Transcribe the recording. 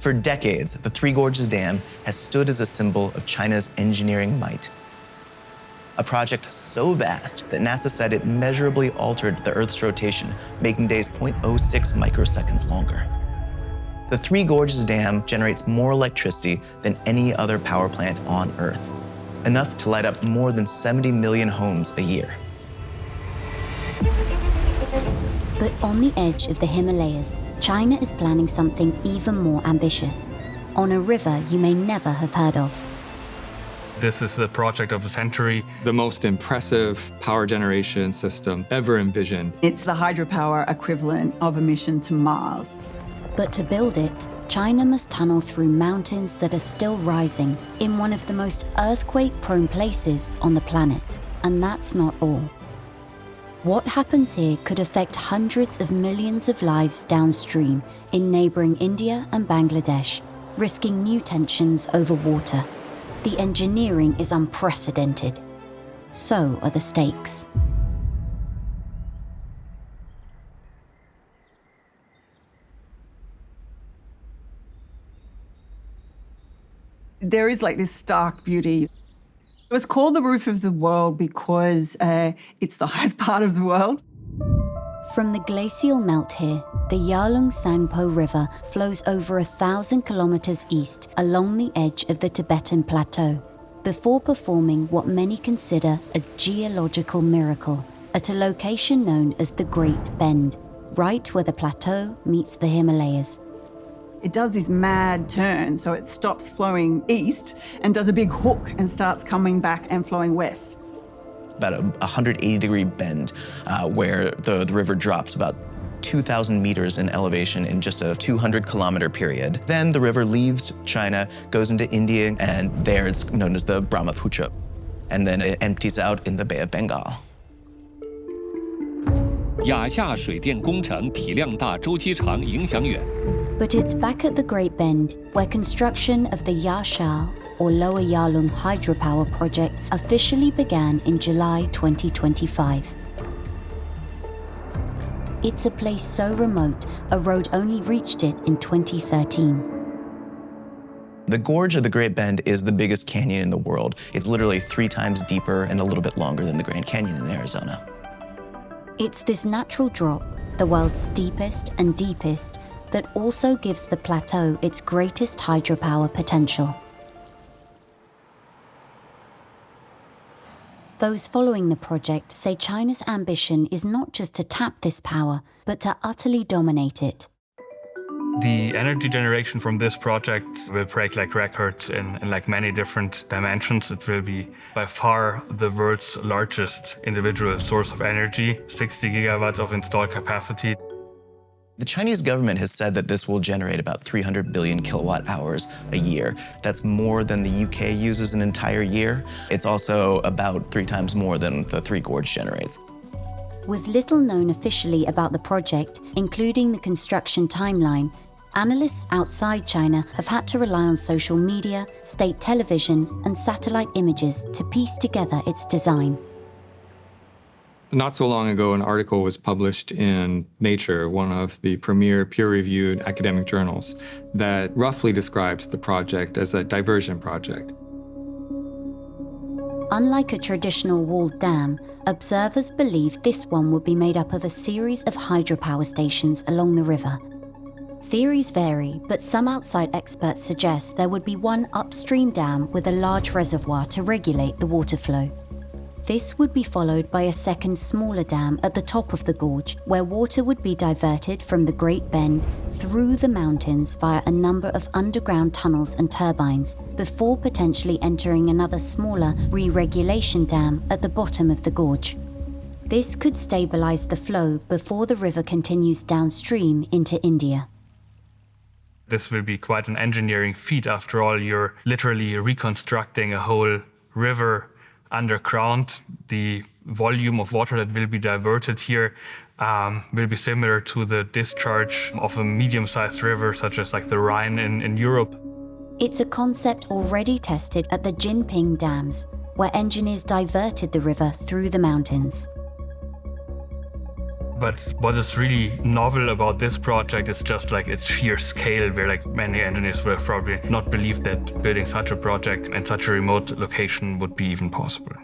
For decades, the Three Gorges Dam has stood as a symbol of China's engineering might. A project so vast that NASA said it measurably altered the Earth's rotation, making days 0.06 microseconds longer. The Three Gorges Dam generates more electricity than any other power plant on Earth, enough to light up more than 70 million homes a year. But on the edge of the Himalayas, China is planning something even more ambitious, on a river you may never have heard of. This is a project of a century. The most impressive power generation system ever envisioned. It's the hydropower equivalent of a mission to Mars. But to build it, China must tunnel through mountains that are still rising in one of the most earthquake-prone places on the planet. And that's not all. What happens here could affect hundreds of millions of lives downstream in neighboring India and Bangladesh, risking new tensions over water. The engineering is unprecedented. So are the stakes. There is like this stark beauty. It was called the roof of the world because it's the highest part of the world. From the glacial melt here, the Yarlung Sangpo River flows over 1,000 kilometers east along the edge of the Tibetan Plateau, before performing what many consider a geological miracle at a location known as the Great Bend, right where the plateau meets the Himalayas. It does this mad turn, so it stops flowing east and does a big hook and starts coming back and flowing west. About a 180-degree bend where the river drops about 2,000 meters in elevation in just a 200-kilometer period. Then the river leaves China, goes into India, and there it's known as the Brahmaputra. And then it empties out in the Bay of Bengal. 亚夏水电工程体量大、周期长、影响远。 But it's back at the Great Bend where construction of the Yasha, or Lower Yarlung hydropower project, officially began in July 2025. It's a place so remote, a road only reached it in 2013. The gorge of the Great Bend is the biggest canyon in the world. It's literally 3 times deeper and a little bit longer than the Grand Canyon in Arizona. It's this natural drop, the world's steepest and deepest, that also gives the plateau its greatest hydropower potential. Those following the project say China's ambition is not just to tap this power, but to utterly dominate it. The energy generation from this project will break like records in like many different dimensions. It will be by far the world's largest individual source of energy, 60 gigawatts of installed capacity. The Chinese government has said that this will generate about 300 billion kilowatt hours a year. That's more than the UK uses an entire year. It's also about 3 times more than the Three Gorges generates. With little known officially about the project, including the construction timeline, analysts outside China have had to rely on social media, state television, and satellite images to piece together its design. Not so long ago, an article was published in Nature, one of the premier peer-reviewed academic journals, that roughly describes the project as a diversion project. Unlike a traditional walled dam, observers believe this one would be made up of a series of hydropower stations along the river. Theories vary, but some outside experts suggest there would be one upstream dam with a large reservoir to regulate the water flow. This would be followed by a second smaller dam at the top of the gorge, where water would be diverted from the Great Bend through the mountains via a number of underground tunnels and turbines, before potentially entering another smaller re-regulation dam at the bottom of the gorge. This could stabilize the flow before the river continues downstream into India. This will be quite an engineering feat. After all, you're literally reconstructing a whole river underground. The volume of water that will be diverted here will be similar to the discharge of a medium-sized river, such as like the Rhine in Europe. It's a concept already tested at the Jinping dams, where engineers diverted the river through the mountains. But what is really novel about this project is just like its sheer scale, where like many engineers would have probably not believed that building such a project in such a remote location would be even possible.